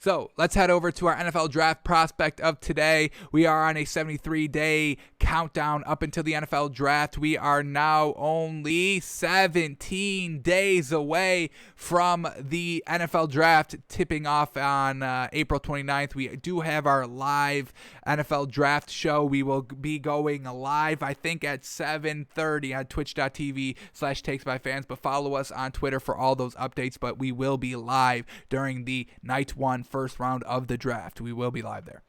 So let's head over to our NFL draft prospect of today. We are on a 73-day countdown up until the NFL draft. We are now only 17 days away from the NFL draft tipping off on April 29th. We do have our live NFL draft show. We will be going live, I think, at 7:30 on twitch.tv/takesbyfans. But follow us on Twitter for all those updates. But we will be live during the night one first round of the draft. We will be live there.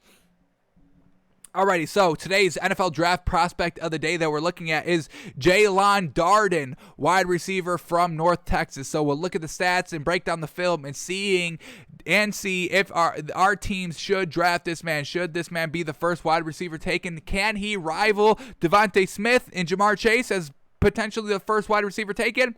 Alrighty, so today's NFL draft prospect of the day that we're looking at is Jaelon Darden, wide receiver from North Texas. So we'll look at the stats and break down the film and see if our teams should draft this man. Should this man be the first wide receiver taken? Can he rival Devontae Smith and Jamar Chase as potentially the first wide receiver taken?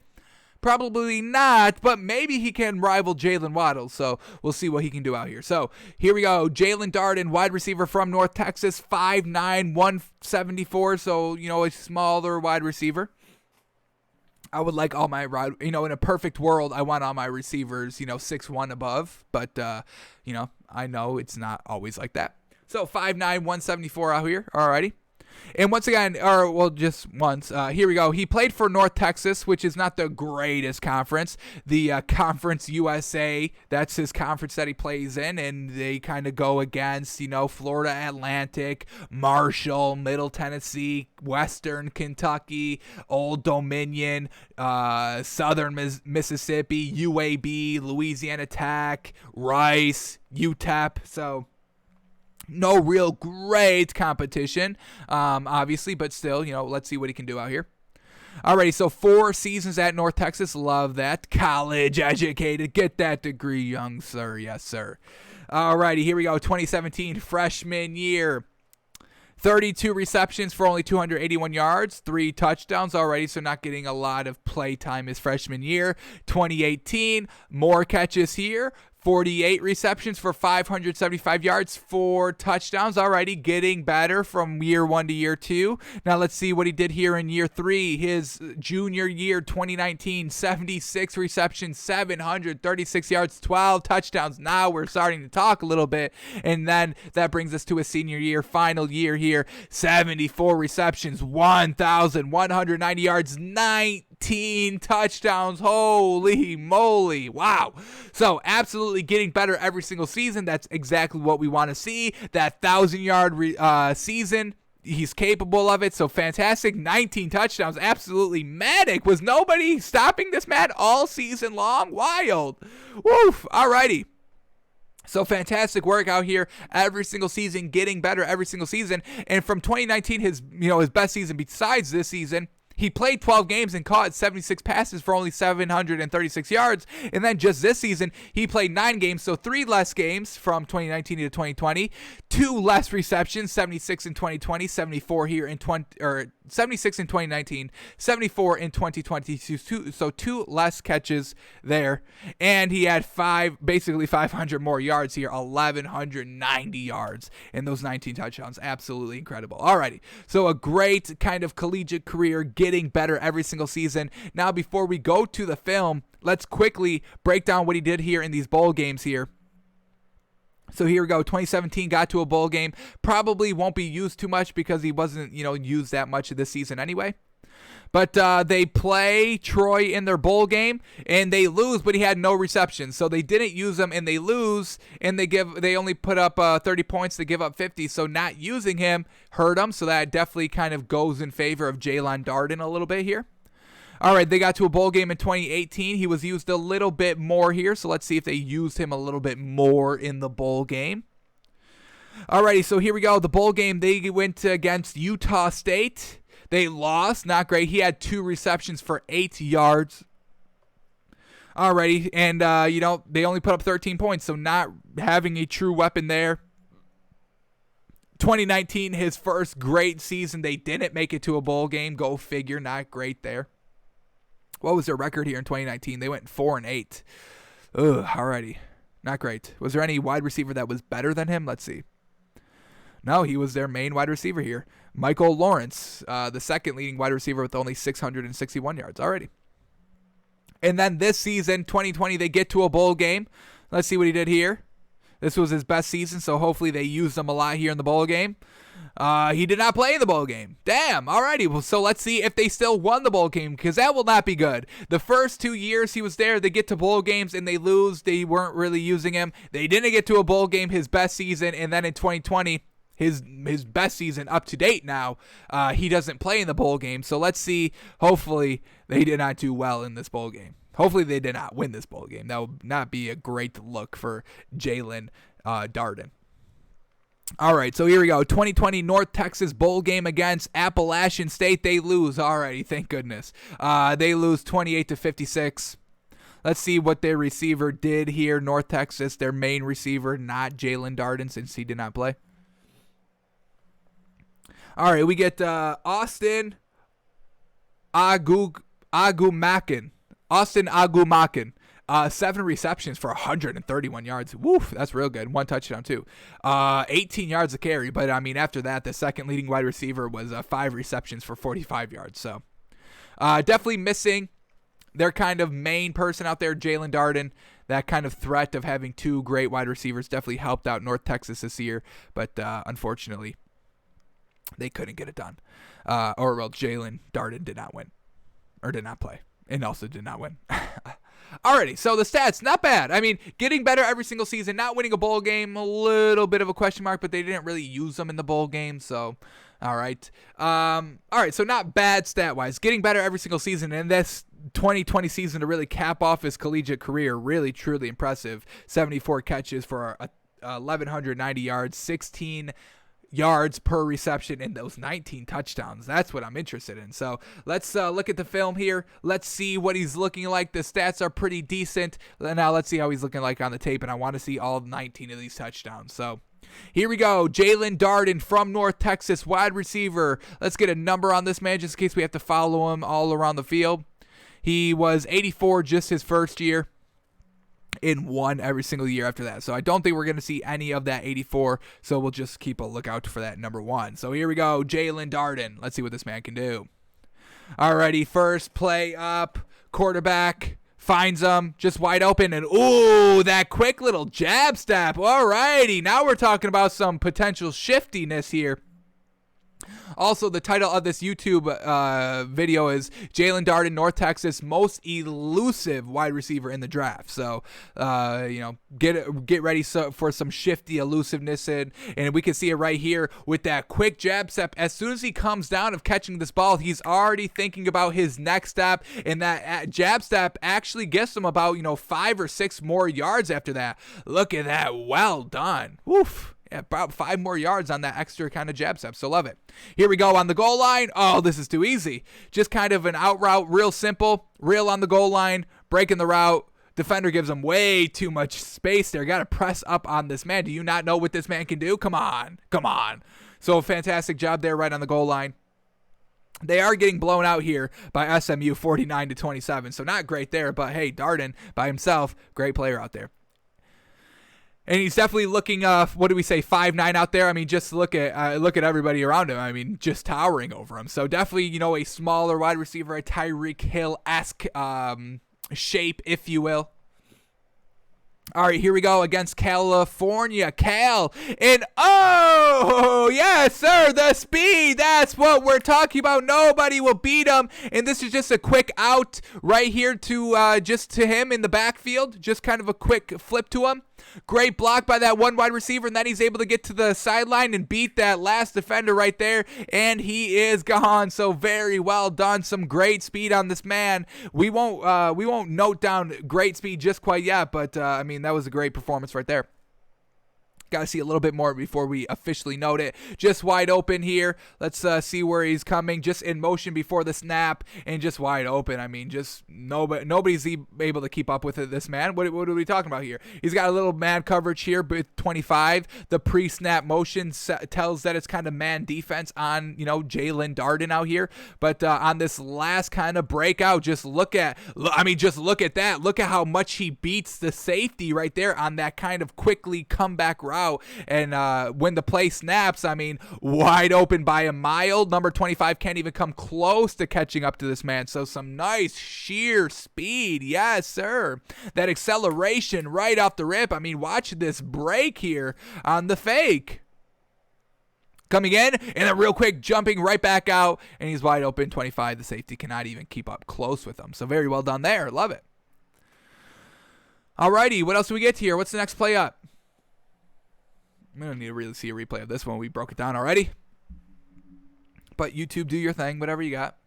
Probably not, but maybe he can rival Jalen Waddle, so we'll see what he can do out here. So here we go. Jaelon Darden, wide receiver from North Texas, 5'9", 174, so, a smaller wide receiver. I would like all my, in a perfect world, I want all my receivers, 6'1" above, but, I know it's not always like that. So 5'9", 174 out here, alrighty. And once again, just once, here we go. He played for North Texas, which is not the greatest conference. The Conference USA, that's his conference that he plays in, and they kind of go against, Florida Atlantic, Marshall, Middle Tennessee, Western Kentucky, Old Dominion, Southern Mississippi, UAB, Louisiana Tech, Rice, UTEP, so no real great competition, obviously, but still, let's see what he can do out here. Alrighty, so 4 seasons at North Texas. Love that. College educated. Get that degree, young sir. Yes, sir. Alrighty, here we go. 2017 freshman year. 32 receptions for only 281 yards, 3 touchdowns already, so not getting a lot of play time his freshman year. 2018, more catches here. 48 receptions for 575 yards, 4 touchdowns already, getting better from year 1 to year 2. Now let's see what he did here in year 3. His junior year, 2019, 76 receptions, 736 yards, 12 touchdowns. Now we're starting to talk a little bit, and then that brings us to his senior year, final year here, 74 receptions, 1,190 yards, 19 touchdowns. Holy moly. Wow. So absolutely getting better every single season. That's exactly what we want to see. That 1,000-yard season, he's capable of it. So fantastic. 19 touchdowns. Absolutely manic. Was nobody stopping this man all season long? Wild. Woof. Alrighty. So fantastic work out here every single season, getting better every single season. And from 2019, his best season besides this season, he played 12 games and caught 76 passes for only 736 yards. And then just this season, he played 9 games, so 3 less games from 2019 to 2020. 2 less receptions, 76 in 2020, 74 here in 76 in 2019, 74 in 2020. So 2 less catches there. And he had basically 500 more yards here, 1,190 yards in those 19 touchdowns. Absolutely incredible. Alrighty, so a great kind of collegiate career, getting better every single season. Now, before we go to the film, let's quickly break down what he did here in these bowl games here. So here we go. 2017 got to a bowl game. Probably won't be used too much because he wasn't, used that much this season anyway. But they play Troy in their bowl game, and they lose, but he had no receptions. So they didn't use him, and they lose, and they only put up 30 points to give up 50. So not using him hurt them. So that definitely kind of goes in favor of Jaelon Darden a little bit here. All right, they got to a bowl game in 2018. He was used a little bit more here, so let's see if they used him a little bit more in the bowl game. Alrighty, so here we go. The bowl game, they went against Utah State. They lost, not great. He had 2 receptions for 8 yards. Alrighty, and, they only put up 13 points, so not having a true weapon there. 2019, his first great season. They didn't make it to a bowl game. Go figure, not great there. What was their record here in 2019? They went 4-8. Ugh, alrighty. Not great. Was there any wide receiver that was better than him? Let's see. No, he was their main wide receiver here. Michael Lawrence, the second leading wide receiver with only 661 yards. Alrighty. And then this season, 2020, they get to a bowl game. Let's see what he did here. This was his best season, so hopefully they used him a lot here in the bowl game. He did not play in the bowl game. Damn. Alrighty. Well, so let's see if they still won the bowl game, because that will not be good. The first 2 years he was there, they get to bowl games and they lose. They weren't really using him. They didn't get to a bowl game his best season, and then in 2020, his best season up to date now, he doesn't play in the bowl game. So let's see. Hopefully they did not do well in this bowl game. Hopefully they did not win this bowl game. That would not be a great look for Jaelon Darden. All right, so here we go. 2020 North Texas bowl game against Appalachian State. They lose. All righty, thank goodness. They lose 28-56. Let's see what their receiver did here. North Texas, their main receiver, not Jaelon Darden, since he did not play. All right, we get Austin Agumakin. 7 receptions for 131 yards. Woof, that's real good. 1 touchdown, too. 18 yards a carry, but, I mean, after that, the second leading wide receiver was 5 receptions for 45 yards. So, definitely missing their kind of main person out there, Jaelon Darden. That kind of threat of having 2 great wide receivers definitely helped out North Texas this year, but unfortunately, they couldn't get it done. Jaelon Darden did not win, or did not play, and also did not win. Alrighty, so the stats, not bad. I mean, getting better every single season, not winning a bowl game, a little bit of a question mark, but they didn't really use them in the bowl game, so, alright. Alright, so not bad stat-wise. Getting better every single season, and this 2020 season to really cap off his collegiate career, really, truly impressive. 74 catches for 1,190 yards, 16 yards per reception, and those 19 touchdowns. That's what I'm interested in. So let's look at the film here. Let's see what he's looking like. The stats are pretty decent. Now let's see how he's looking like on the tape, and I want to see all 19 of these touchdowns. So here we go. Jaelon Darden from North Texas, wide receiver. Let's get a number on this man just in case we have to follow him all around the field. He was 84 just his first year, in 1 every single year after that. So I don't think we're going to see any of that 84, so we'll just keep a lookout for that number 1. So here we go, Jaelon Darden. Let's see what this man can do. Alrighty, first play up, quarterback finds him just wide open, and ooh, that quick little jab step. Alrighty, now we're talking about some potential shiftiness here. Also, the title of this YouTube video is Jaelon Darden, North Texas, most elusive wide receiver in the draft. So, get ready for some shifty elusiveness, and we can see it right here with that quick jab step. As soon as he comes down of catching this ball, he's already thinking about his next step, and that jab step actually gets him about 5 or 6 more yards after that. Look at that, well done. Woof. Yeah, about 5 more yards on that extra kind of jab step, so love it. Here we go on the goal line. Oh, this is too easy. Just kind of an out route, real simple. Real on the goal line, breaking the route. Defender gives him way too much space there. Got to press up on this man. Do you not know what this man can do? Come on. So fantastic job there right on the goal line. They are getting blown out here by SMU 49-27, so not great there, but hey, Darden by himself, great player out there. And he's definitely looking, 5'9" out there. I mean, just look at everybody around him. I mean, just towering over him. So definitely, a smaller wide receiver, a Tyreek Hill-esque shape, if you will. All right, here we go against California. Cal. And, oh, yes, sir, the speed. That's what we're talking about. Nobody will beat him. And this is just a quick out right here to him in the backfield. Just kind of a quick flip to him. Great block by that one wide receiver, and then he's able to get to the sideline and beat that last defender right there, and he is gone. So very well done. Some great speed on this man. We won't note down great speed just quite yet, but I mean, that was a great performance right there. Got to see a little bit more before we officially note it. Just wide open here. Let's see where he's coming. Just in motion before the snap and just wide open. I mean, just nobody's able to keep up with it, this man. What are we talking about here? He's got a little man coverage here with 25. The pre-snap motion tells that it's kind of man defense on, Jaelon Darden out here. But on this last kind of breakout, just look at that. Look at how much he beats the safety right there on that kind of quickly comeback route. out. And when the play snaps, I mean, wide open by a mile. Number 25 can't even come close to catching up to this man. So some nice sheer speed. Yes, sir. That acceleration right off the rip. I mean, watch this break here on the fake. Coming in, and then real quick, jumping right back out, and he's wide open. 25, the safety cannot even keep up close with him. So very well done there. Love it. Alrighty, what else do we get here? What's the next play up? We don't need to really see a replay of this one. We broke it down already. But YouTube, do your thing, whatever you got.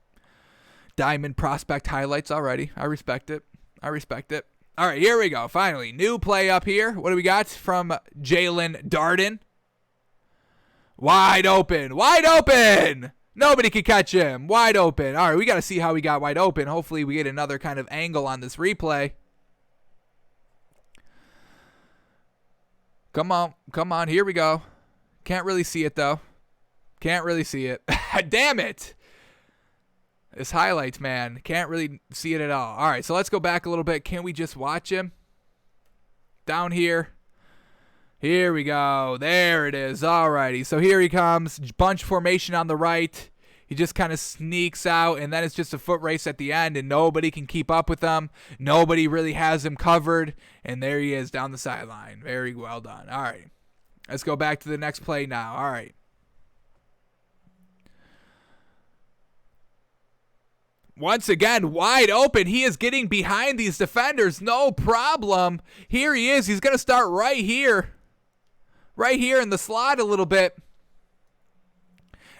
Diamond prospect highlights already. I respect it. I respect it. All right, here we go. Finally, new play up here. What do we got from Jaelon Darden? Wide open. Wide open. Nobody can catch him. Wide open. All right, we got to see how he got wide open. Hopefully we get another kind of angle on this replay. Come on. Come on. Here we go. Can't really see it, though. Can't really see it. Damn it. This highlights, man. Can't really see it at all. All right, so let's go back a little bit. Can we just watch him? Down here. Here we go. There it is. All righty. So here he comes. Bunch formation on the right. He just kind of sneaks out, and then it's just a foot race at the end, and nobody can keep up with him. Nobody really has him covered, and there he is down the sideline. Very well done. All right. Let's go back to the next play now. All right. Once again, wide open. He is getting behind these defenders. No problem. Here he is. He's going to start right here. Right here in the slot a little bit.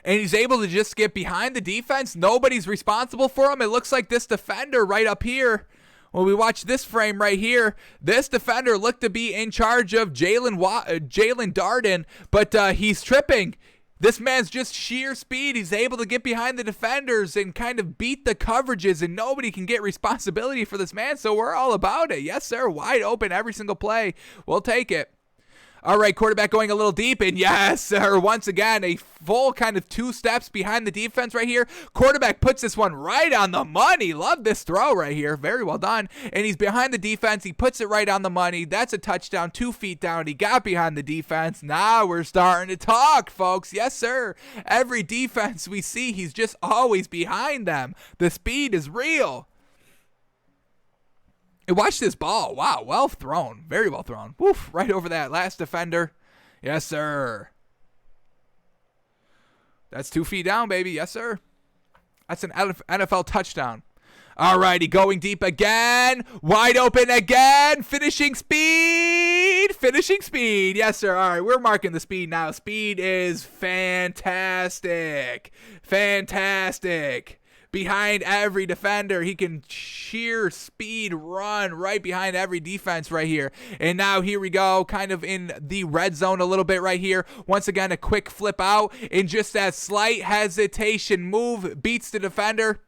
And he's able to just get behind the defense. Nobody's responsible for him. It looks like this defender right up here, when we watch this frame right here, this defender looked to be in charge of Jaelon Darden, but he's tripping. This man's just sheer speed. He's able to get behind the defenders and kind of beat the coverages, and nobody can get responsibility for this man, so we're all about it. Yes, sir. Wide open every single play. We'll take it. All right, quarterback going a little deep, and yes, sir, once again, a full kind of 2 steps behind the defense right here. Quarterback puts this one right on the money. Love this throw right here. Very well done. And he's behind the defense. He puts it right on the money. That's a touchdown, 2 feet down. He got behind the defense. Now we're starting to talk, folks. Yes, sir. Every defense we see, he's just always behind them. The speed is real. And watch this ball. Wow, well thrown. Very well thrown. Woof, right over that last defender. Yes, sir. That's 2 feet down, baby. Yes, sir. That's an NFL touchdown. All righty, going deep again. Wide open again. Finishing speed. Finishing speed. Yes, sir. All right, we're marking the speed now. Speed is fantastic. Fantastic. Behind every defender, he can sheer speed run right behind every defense right here. And now here we go, kind of in the red zone a little bit right here. Once again, a quick flip out, and just that slight hesitation move beats the defender.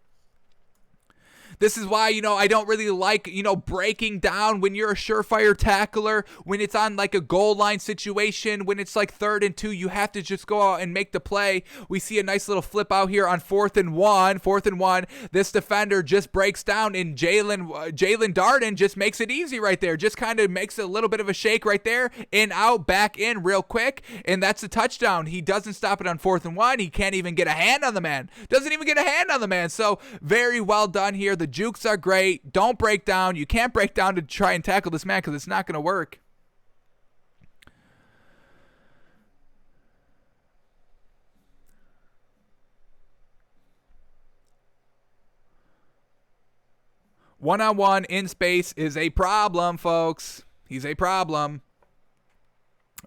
This is why, I don't really like, breaking down when you're a surefire tackler, when it's on like a goal line situation, when it's like 3rd and 2, you have to just go out and make the play. We see a nice little flip out here on 4th and 1. 4th and 1. This defender just breaks down, and Jaelon Darden just makes it easy right there. Just kind of makes a little bit of a shake right there, in, out, back in real quick, and that's a touchdown. He doesn't stop it on 4th and 1. He can't even get a hand on the man. Doesn't even get a hand on the man. So very well done here. The jukes are great. Don't break down. You can't break down to try and tackle this man because it's not going to work. One-on-one in space is a problem, folks. He's a problem.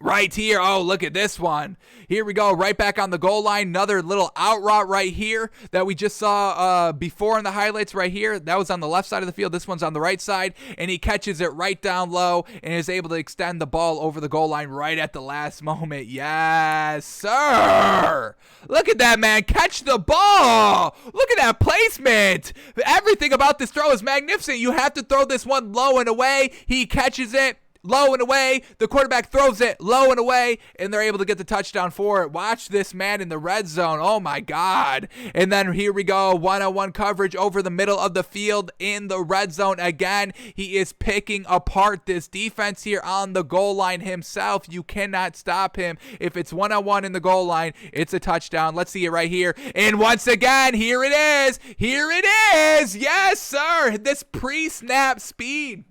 Right here. Oh, look at this one. Here we go. Right back on the goal line. Another little out route right here that we just saw before in the highlights right here. That was on the left side of the field. This one's on the right side. And he catches it right down low and is able to extend the ball over the goal line right at the last moment. Yes, sir. Look at that, man. Catch the ball. Look at that placement. Everything about this throw is magnificent. You have to throw this one low and away. He catches it. low and away. The quarterback throws it low and away, and they're able to get the touchdown for it. Watch this man in the red zone. Oh, my God. And then here we go. One-on-one coverage over the middle of the field in the red zone again. He is picking apart this defense here on the goal line himself. You cannot stop him. If it's one-on-one in the goal line, it's a touchdown. Let's see it right here. And once again, here it is. Here it is. Yes, sir. This pre-snap speed.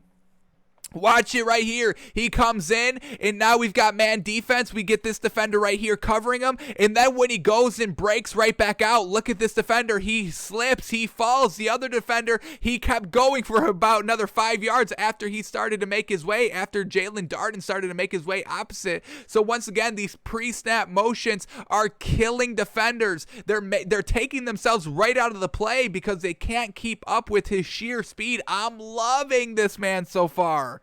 Watch it right here. He comes in, and now we've got man defense. We get this defender right here covering him, and then when he goes and breaks right back out, look at this defender. He slips. He falls. The other defender, he kept going for about another 5 yards after he started to make his way, after Jaelon Darden started to make his way opposite. So once again, these pre-snap motions are killing defenders. They're taking themselves right out of the play because they can't keep up with his sheer speed. I'm loving this man so far.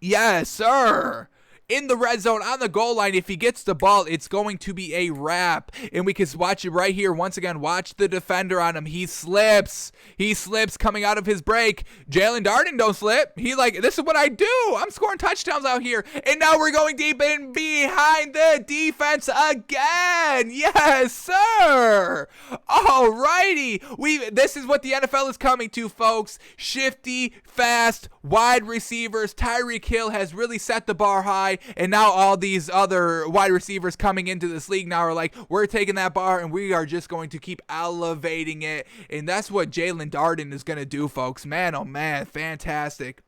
Yes, sir. In the red zone, on the goal line, if he gets the ball, it's going to be a wrap. And we can watch it right here. Once again, watch the defender on him. He slips. He slips coming out of his break. Jaelon Darden don't slip. He like, this is what I do. I'm scoring touchdowns out here. And now we're going deep in behind the defense again. Yes, sir. Alrighty. This is what the NFL is coming to, folks. Shifty, fast, wide receivers. Tyreek Hill has really set the bar high. And now all these other wide receivers coming into this league now are like, we're taking that bar and we are just going to keep elevating it. And that's what Jaelon Darden is going to do, folks. Man, oh man, fantastic.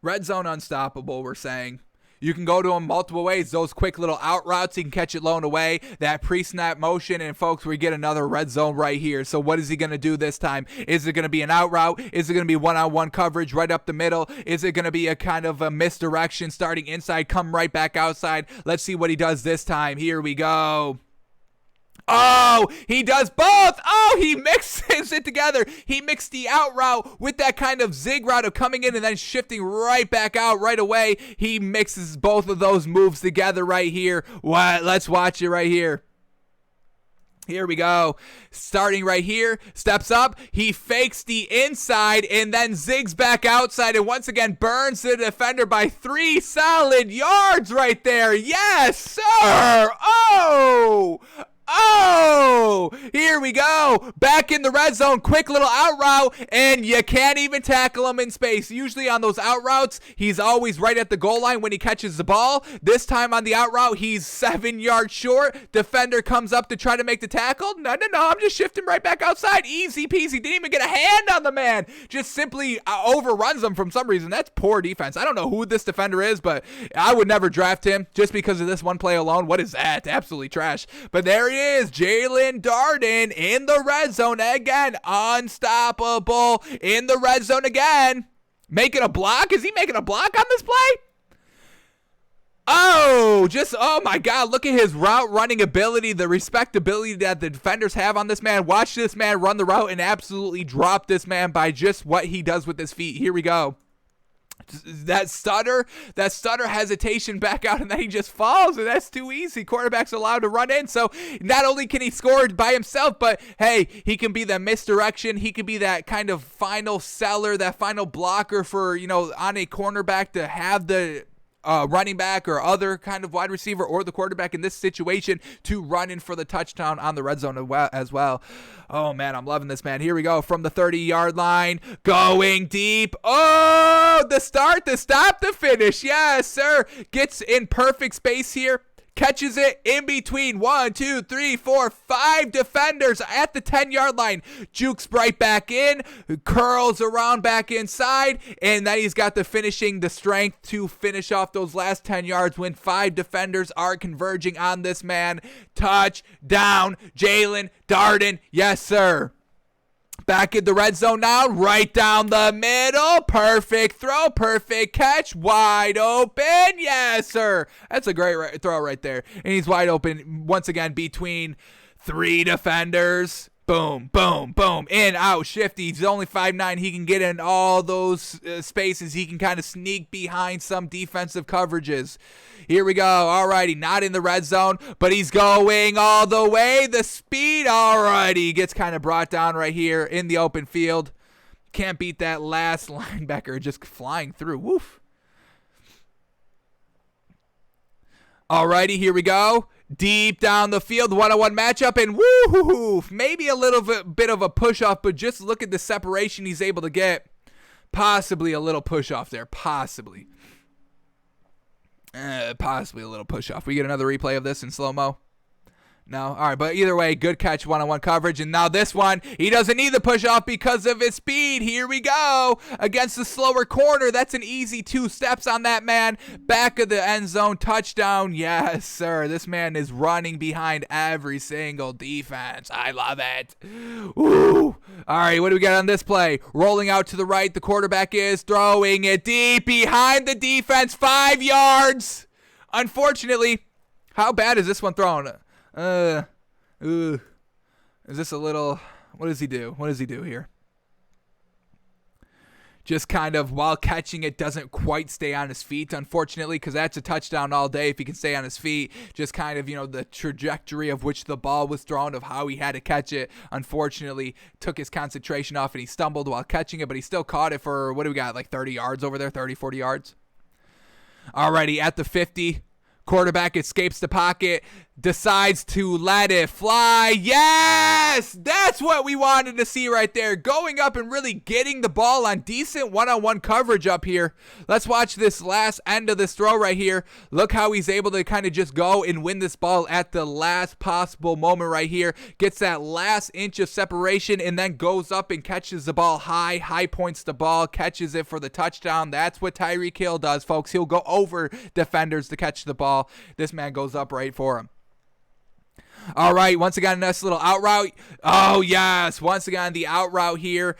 Red zone unstoppable, we're saying. You can go to him multiple ways. Those quick little out routes, he can catch it low and away. That pre-snap motion, and folks, we get another red zone right here. So what is he going to do this time? Is it going to be an out route? Is it going to be one-on-one coverage right up the middle? Is it going to be a kind of a misdirection starting inside, come right back outside? Let's see what he does this time. Here we go. Oh, he does both. Oh, he mixes it together. He mixed the out route with that kind of zig route of coming in and then shifting right back out right away. He mixes both of those moves together right here. What? Let's watch it right here. Here we go. Starting right here, steps up, he fakes the inside and then zigs back outside and once again burns the defender by 3 solid yards right there. Yes, sir. Oh, here we go. Back in the red zone, quick little out route, and you can't even tackle him in space. Usually on those out routes, he's always right at the goal line when he catches the ball. This time on the out route, he's 7 yards short. Defender comes up to try to make the tackle. No, I'm just shifting right back outside. Easy peasy. Didn't even get a hand on the man. Just simply overruns him for some reason. That's poor defense. I don't know who this defender is, but I would never draft him just because of this one play alone. What is that? Absolutely trash. But there he is, Jaelon Darden in the red zone again. Unstoppable in the red zone again. Making a block? Is he making a block on this play? Oh my God, look at his route running ability, the respectability that the defenders have on this man. Watch this man run the route and absolutely drop this man by just what he does with his feet. Here we go. That stutter hesitation back out, and then he just falls, and that's too easy. Quarterback's allowed to run in, so not only can he score by himself, but hey, he can be that misdirection. He can be that kind of final seller, that final blocker for, on a cornerback to have the running back or other kind of wide receiver or the quarterback in this situation to run in for the touchdown on the red zone as well. Oh man, I'm loving this, man. Here we go from the 30-yard line, going deep. Oh, the start, the stop, the finish. Yes, sir. Gets in perfect space here. Catches it in between 1, 2, 3, 4, 5 defenders at the 10-yard line. Jukes right back in, curls around back inside, and then he's got the strength to finish off those last 10 yards when 5 defenders are converging on this man. Touchdown, Jaelon Darden. Yes, sir. Back in the red zone now, right down the middle. Perfect throw, perfect catch, wide open. Yes, sir. That's a great throw right there. And he's wide open once again between 3 defenders. Boom, boom, boom. In, out, shifty. He's only 5'9". He can get in all those spaces. He can kind of sneak behind some defensive coverages. Here we go. Alrighty, not in the red zone, but he's going all the way. The speed, alrighty, gets kind of brought down right here in the open field. Can't beat that last linebacker just flying through. Woof. Alrighty, here we go. Deep down the field, one-on-one matchup, and woo-hoo-hoo, maybe a little bit of a push-off, but just look at the separation he's able to get. Possibly a little push-off there, possibly. Possibly a little push-off. We get another replay of this in slow-mo. No? All right, but either way, good catch, one-on-one coverage. And now this one, he doesn't need the push-off because of his speed. Here we go. Against the slower corner, that's an easy 2 steps on that man. Back of the end zone, touchdown. Yes, sir. This man is running behind every single defense. I love it. Ooh. All right, what do we got on this play? Rolling out to the right, the quarterback is throwing it deep behind the defense, 5 yards. Unfortunately, how bad is this one thrown? Is this a little, what does he do? What does he do here? Just kind of, while catching it, doesn't quite stay on his feet, unfortunately, because that's a touchdown all day if he can stay on his feet. Just kind of, the trajectory of which the ball was thrown, of how he had to catch it, unfortunately, took his concentration off and he stumbled while catching it, but he still caught it for, what do we got, like 30 yards over there, 30, 40 yards? Alrighty, at the 50. Quarterback escapes the pocket, decides to let it fly. Yes! That's what we wanted to see right there. Going up and really getting the ball on decent one-on-one coverage up here. Let's watch this last end of this throw right here. Look how he's able to kind of just go and win this ball at the last possible moment right here. Gets that last inch of separation and then goes up and catches the ball high points the ball, catches it for the touchdown. That's what Tyreek Hill does, folks. He'll go over defenders to catch the ball. This man goes up right for him. All right, once again, a nice little out route. Oh, yes. Once again, the out route here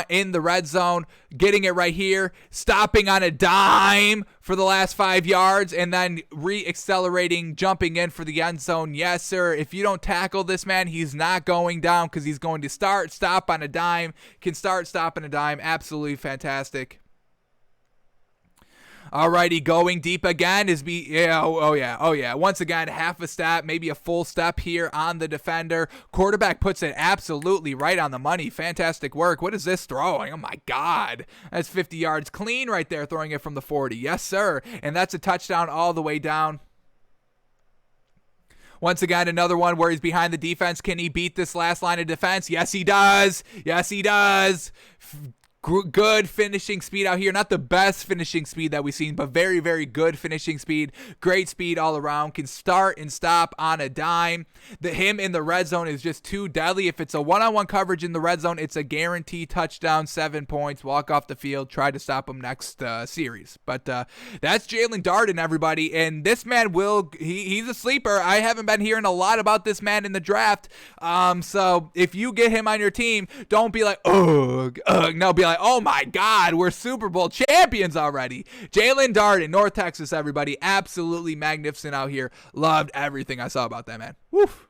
in the red zone. Getting it right here. Stopping on a dime for the last 5 yards. And then re-accelerating, jumping in for the end zone. Yes, sir. If you don't tackle this man, he's not going down because he's going to stop on a dime. Can stop on a dime. Absolutely fantastic. Alrighty, going deep again is oh yeah. Once again, half a step, maybe a full step here on the defender. Quarterback puts it absolutely right on the money. Fantastic work. What is this throwing? Oh my God. That's 50 yards clean right there, throwing it from the 40. Yes, sir. And that's a touchdown all the way down. Once again, another one where he's behind the defense. Can he beat this last line of defense? Yes, he does. Yes, he does. Good finishing speed out here. Not the best finishing speed that we've seen, but very, very good finishing speed. Great speed all around. Can start and stop on a dime. Him in the red zone is just too deadly. If it's a one-on-one coverage in the red zone, it's a guaranteed touchdown, 7 points. Walk off the field. Try to stop him next series. But that's Jaelon Darden, everybody. And this man he's a sleeper. I haven't been hearing a lot about this man in the draft. So if you get him on your team, don't be like, ugh. No, be like, oh my God, we're Super Bowl champions already. Jaelon Darden, North Texas, everybody. Absolutely magnificent out here. Loved everything I saw about that man. Woof.